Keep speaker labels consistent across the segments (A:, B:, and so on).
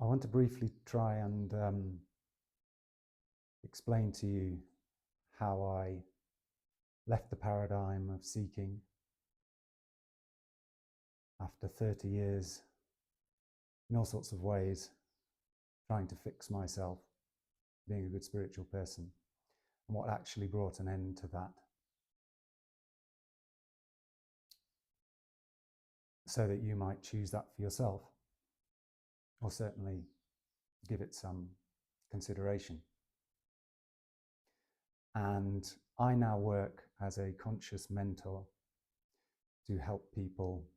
A: I want to briefly try and explain to you how I left the paradigm of seeking after 30 years in all sorts of ways, trying to fix myself, being a good spiritual person, and what actually brought an end to that. So that you might choose that for yourself, or certainly give it some consideration. And I now work as a conscious mentor to help people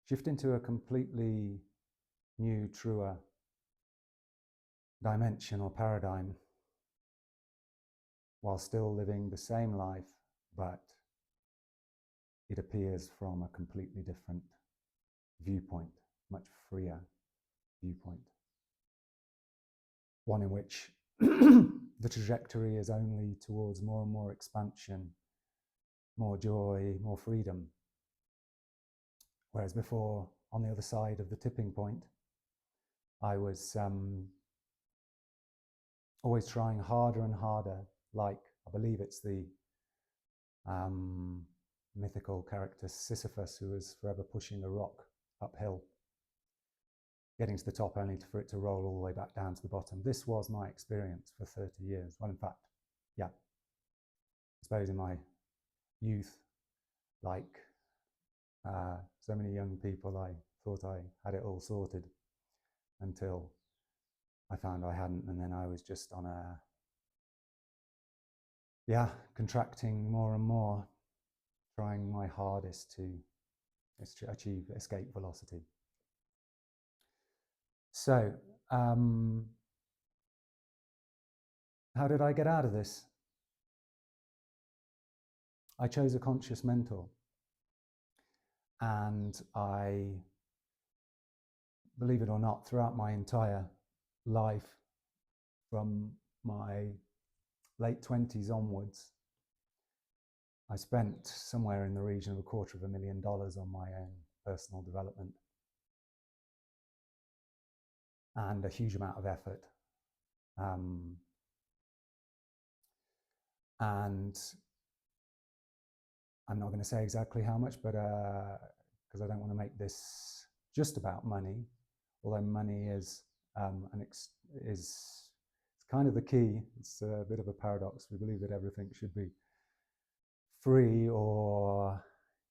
A: shift into a completely new, truer dimension or paradigm, while still living the same life, but it appears from a completely different viewpoint, much freer viewpoint. One in which the trajectory is only towards more and more expansion, more joy, more freedom. Whereas before, on the other side of the tipping point, I was always trying harder and harder, like I believe it's the mythical character Sisyphus, who was forever pushing a rock uphill, getting to the top only for it to roll all the way back down to the bottom. This was my experience for 30 years. Well, in fact, yeah, I suppose in my youth, like so many young people, I thought I had it all sorted until I found I hadn't, and then I was just on a, contracting more and more, trying my hardest to achieve escape velocity. So, how did I get out of this? I chose a conscious mentor, and I, believe it or not, throughout my entire life, from my late 20s onwards, I spent somewhere in the region of $250,000 on my own personal development, and a huge amount of effort. And I'm not going to say exactly how much, but because I don't want to make this just about money, although money is it's kind of the key. It's a bit of a paradox. We believe that everything should be free, or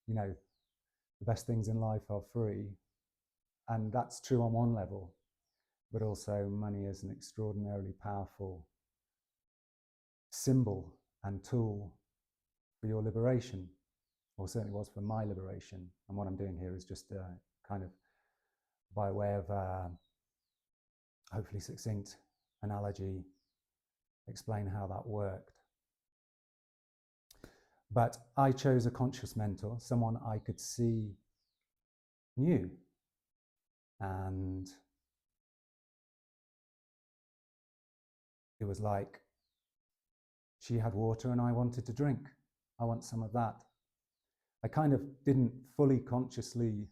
A: the best things in life are free, and that's true on one level, but also money is an extraordinarily powerful symbol and tool for your liberation, or certainly was for my liberation. And what I'm doing here is just kind of by way of hopefully succinct analogy, explain how that worked. But I chose a conscious mentor, someone I could see knew, and it was like she had water and I wanted to drink. I want some of that. I kind of didn't fully consciously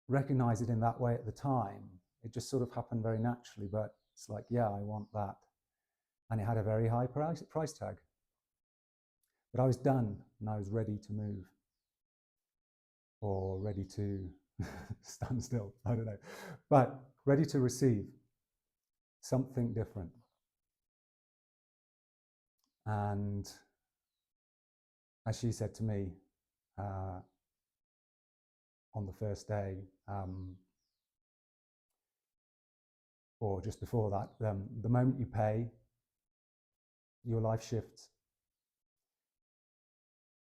A: recognize it in that way at the time. It just sort of happened very naturally, but it's like, yeah, I want that. And it had a very high price tag. But I was done and I was ready to move, or ready to stand still, I don't know, but ready to receive something different. And as she said to me on the first day, or just before that, the moment you pay, your life shifts.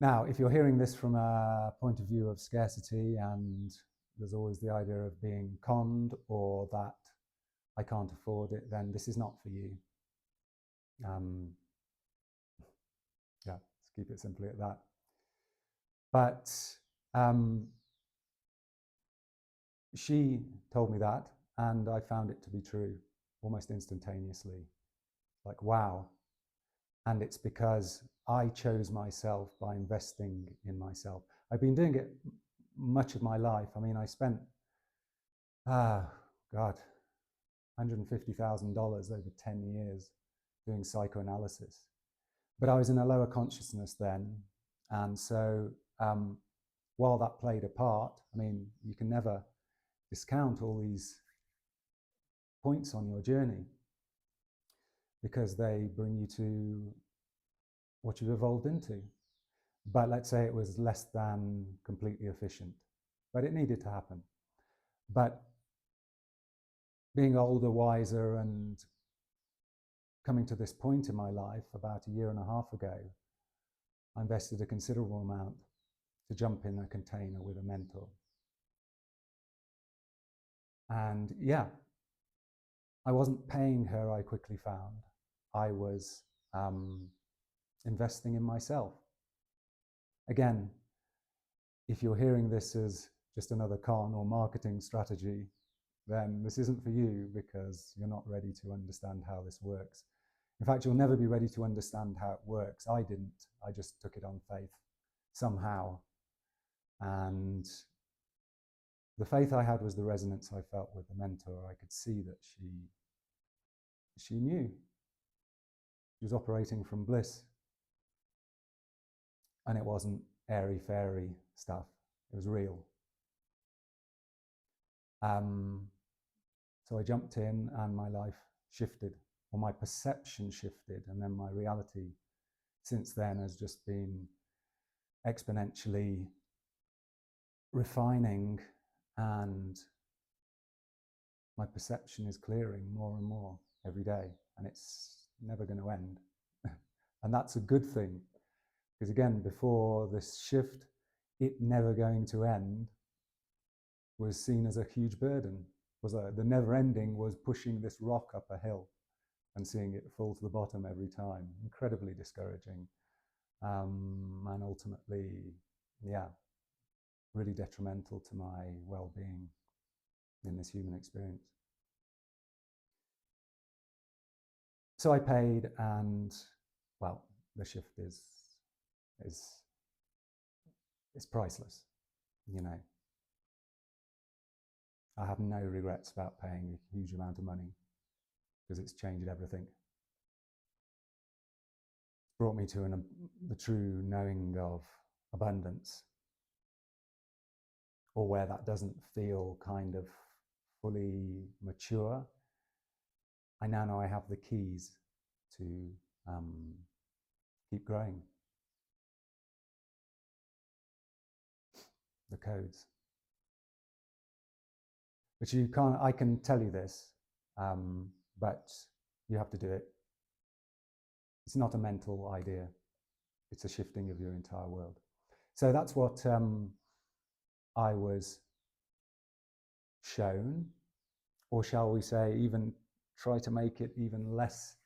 A: Now, if you're hearing this from a point of view of scarcity, and there's always the idea of being conned, or that I can't afford it, then this is not for you. Let's keep it simply at that. But she told me that, and I found it to be true almost instantaneously. Like, wow. And it's because I chose myself by investing in myself. I've been doing it much of my life. I mean, I spent, God, $150,000 over 10 years doing psychoanalysis. But I was in a lower consciousness then. And so while that played a part, I mean, you can never discount all these points on your journey because they bring you to what you've evolved into. But let's say it was less than completely efficient, but it needed to happen. But being older, wiser, and coming to this point in my life about a year and a half ago, I invested a considerable amount to jump in a container with a mentor. And yeah, I wasn't paying her, I quickly found. I was investing in myself. Again, if you're hearing this as just another con or marketing strategy, then this isn't for you because you're not ready to understand how this works. In fact, you'll never be ready to understand how it works. I didn't. I just took it on faith somehow. And the faith I had was the resonance I felt with the mentor. I could see that she knew. She was operating from bliss. And it wasn't airy-fairy stuff. It was real. So I jumped in and my life shifted, or my perception shifted, and then my reality since then has just been exponentially refining, and my perception is clearing more and more every day, and it's never going to end. And that's a good thing, because again, before this shift, it never going to end was seen as a huge burden. The never ending was pushing this rock up a hill and seeing it fall to the bottom every time. Incredibly discouraging. And ultimately, yeah, really detrimental to my well-being in this human experience. So I paid, and well, the shift is priceless, you know. I have no regrets about paying a huge amount of money because it's changed everything. It's brought me to the true knowing of abundance, or where that doesn't feel kind of fully mature. I now know I have the keys to keep growing. The codes. But you can't, I can tell you this, but you have to do it. It's not a mental idea. It's a shifting of your entire world. So that's what I was shown, or shall we say, even try to make it even less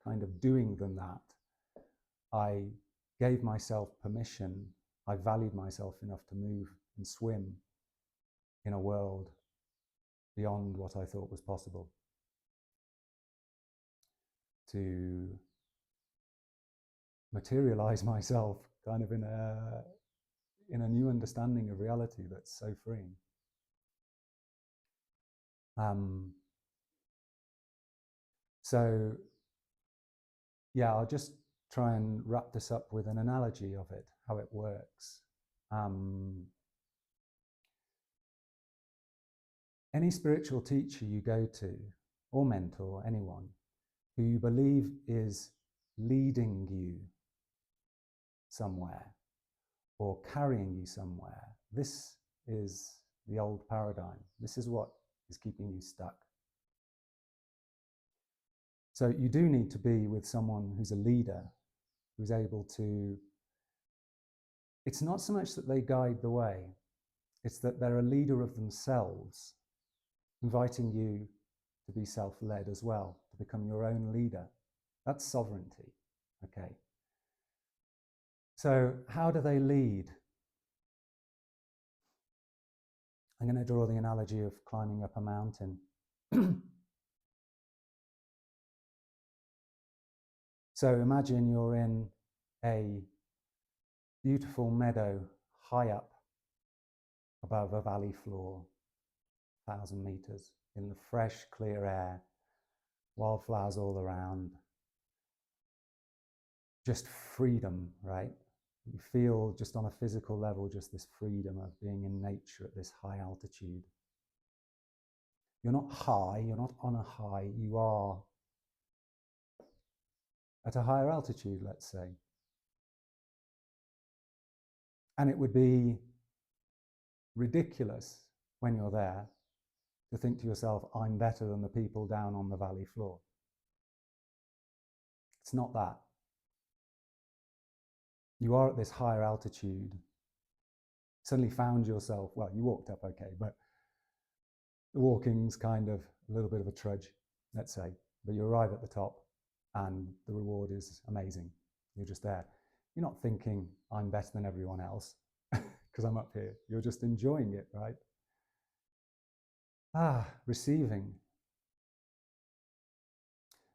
A: kind of doing than that. I gave myself permission. I valued myself enough to move and swim in a world beyond what I thought was possible, to materialize myself kind of in a new understanding of reality that's so freeing. So yeah, I'll just try and wrap this up with an analogy of it, how it works. Any spiritual teacher you go to, or mentor, anyone, who you believe is leading you somewhere or carrying you somewhere, this is the old paradigm. This is what is keeping you stuck. So you do need to be with someone who's a leader, who's able to, it's not so much that they guide the way, it's that they're a leader of themselves, inviting you to be self-led as well, to become your own leader. That's sovereignty, okay? So how do they lead? I'm going to draw the analogy of climbing up a mountain. So imagine you're in a beautiful meadow high up above a valley floor, 1,000 meters, in the fresh, clear air, wildflowers all around, just freedom, right? You feel just on a physical level, just this freedom of being in nature at this high altitude. You're not high, you're not on a high, you are at a higher altitude, let's say. And it would be ridiculous when you're there to think to yourself, I'm better than the people down on the valley floor. It's not that. You are at this higher altitude, suddenly found yourself, well, you walked up okay, but the walking's kind of a little bit of a trudge, let's say, but you arrive at the top and the reward is amazing. You're just there. You're not thinking, I'm better than everyone else because I'm up here. You're just enjoying it, right? Receiving.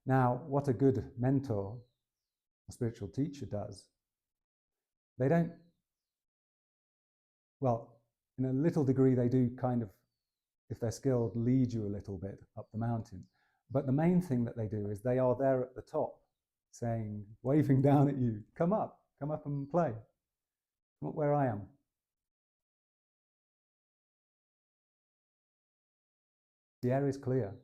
A: Now, what a good mentor, a spiritual teacher does, they don't, well, in a little degree, they do kind of, if they're skilled, lead you a little bit up the mountain. But the main thing that they do is they are there at the top saying, waving down at you, come up and play. Come up where I am. The air is clear.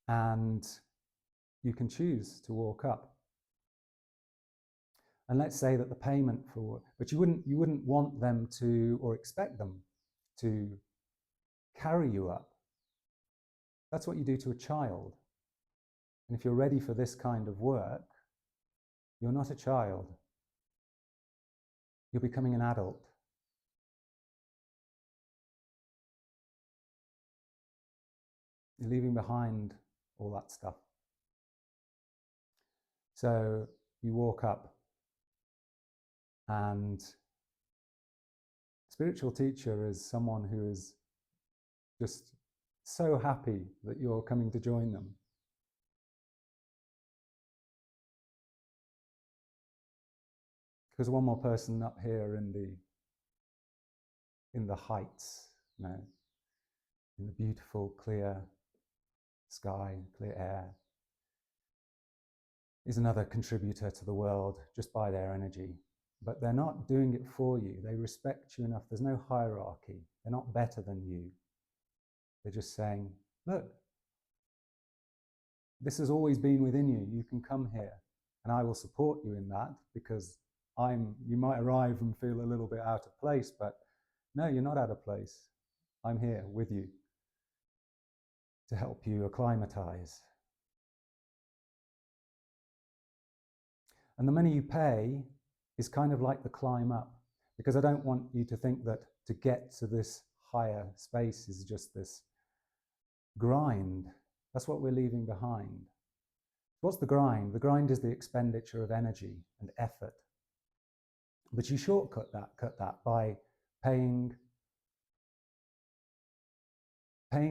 A: And you can choose to walk up. And let's say that the payment for, but you wouldn't want them to, or expect them to carry you up. That's what you do to a child. And if you're ready for this kind of work, you're not a child. You're becoming an adult. You're leaving behind all that stuff. So you walk up, and spiritual teacher is someone who is just so happy that you're coming to join them. Because one more person up here in the heights, you know, in the beautiful, clear sky, clear air, is another contributor to the world just by their energy. But they're not doing it for you. They respect you enough. There's no hierarchy. They're not better than you. They're just saying, look, this has always been within you. You can come here and I will support you in that, because you might arrive and feel a little bit out of place, but no, you're not out of place. I'm here with you to help you acclimatize. And the money you pay is kind of like the climb up, because I don't want you to think that to get to this higher space is just this grind. That's what we're leaving behind. What's the grind? The grind is the expenditure of energy and effort. But you cut that by paying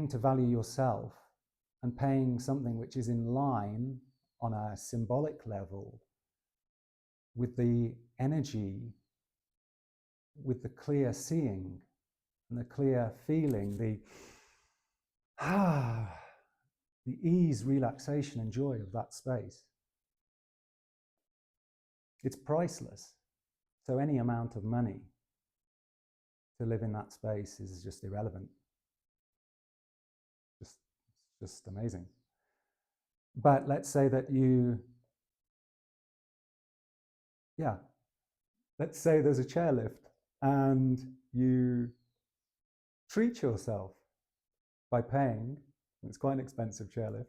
A: to value yourself and paying something which is in line on a symbolic level with the energy, with the clear seeing and the clear feeling, the ease, relaxation and joy of that space. It's priceless. So any amount of money to live in that space is just irrelevant. Just amazing. But let's say that let's say there's a chairlift and you treat yourself by paying, it's quite an expensive chairlift,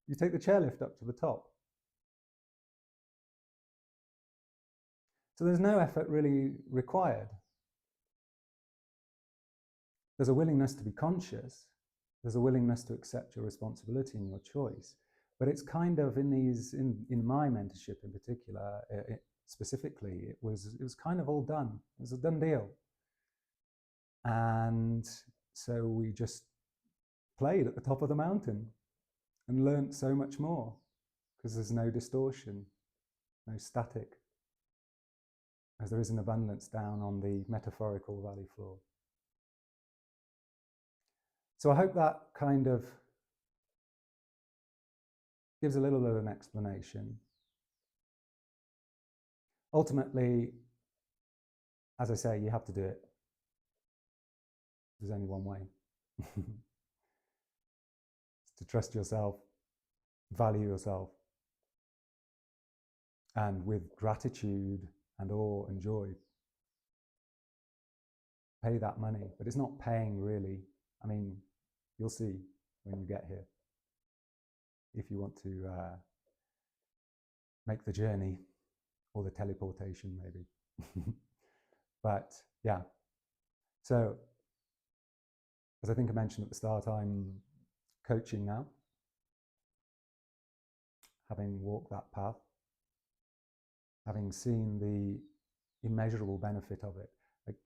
A: you take the chairlift up to the top. So there's no effort really required. There's a willingness to be conscious. There's a willingness to accept your responsibility and your choice. But it's kind of in my mentorship in particular, specifically, it was kind of all done. It was a done deal. And so we just played at the top of the mountain and learned so much more because there's no distortion. no static, as there is an abundance down on the metaphorical valley floor. So I hope that kind of gives a little bit of an explanation. Ultimately, as I say, you have to do it. There's only one way. It's to trust yourself, value yourself, and with gratitude and awe and joy, pay that money. But it's not paying really. I mean, you'll see when you get here, if you want to make the journey, or the teleportation maybe. But yeah, so as I think I mentioned at the start, I'm coaching now, having walked that path, having seen the immeasurable benefit of it. Like,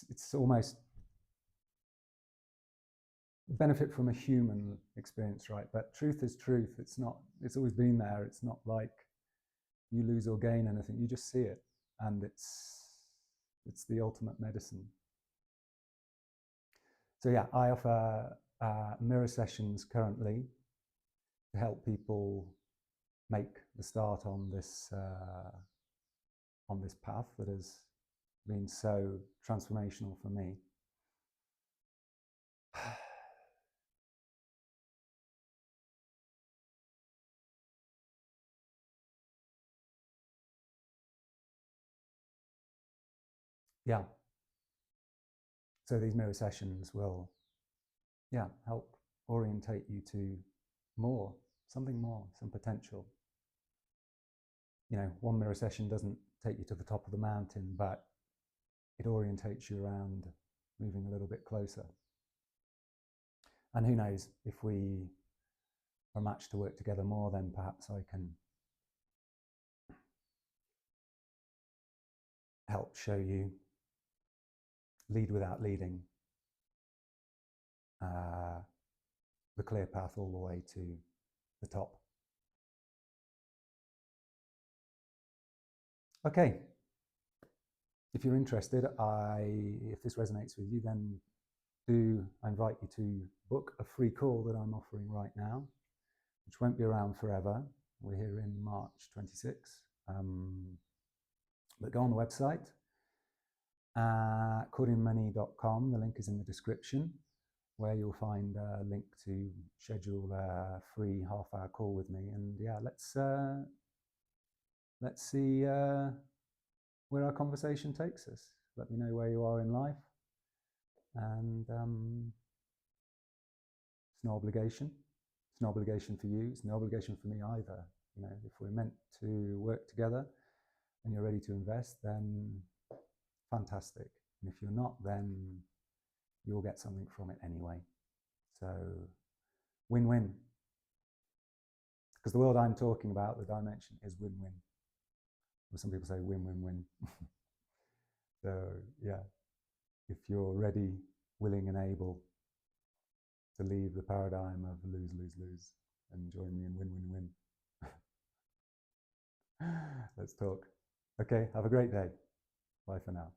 A: it's almost benefit from a human experience, right? But truth is truth. It's not, it's always been there. It's not like you lose or gain anything. You just see it, and it's the ultimate medicine. So yeah, I offer mirror sessions currently to help people make the start on this path that has been so transformational for me. Yeah. So these mirror sessions will, yeah, help orientate you to more, something more, some potential. You know, one mirror session doesn't take you to the top of the mountain, but it orientates you around moving a little bit closer. And who knows, if we are matched to work together more, then perhaps I can help show you, lead without leading, the clear path all the way to the top. Okay. If you're interested, if this resonates with you, then I invite you to book a free call that I'm offering right now, which won't be around forever. We're here in March 26. But go on the website, contentment.com. The link is in the description, where you'll find a link to schedule a free half-hour call with me. And yeah, let's see where our conversation takes us. Let me know where you are in life. And it's no obligation. It's no obligation for you. It's no obligation for me either. You know, if we're meant to work together and you're ready to invest, then fantastic. And if you're not, then you'll get something from it anyway. So win-win. Because the world I'm talking about, the dimension, is win-win. Or some people say win-win-win. So yeah, if you're ready, willing and able to leave the paradigm of lose, lose, lose, and join me in win-win-win. Let's talk. Okay, have a great day. Bye for now.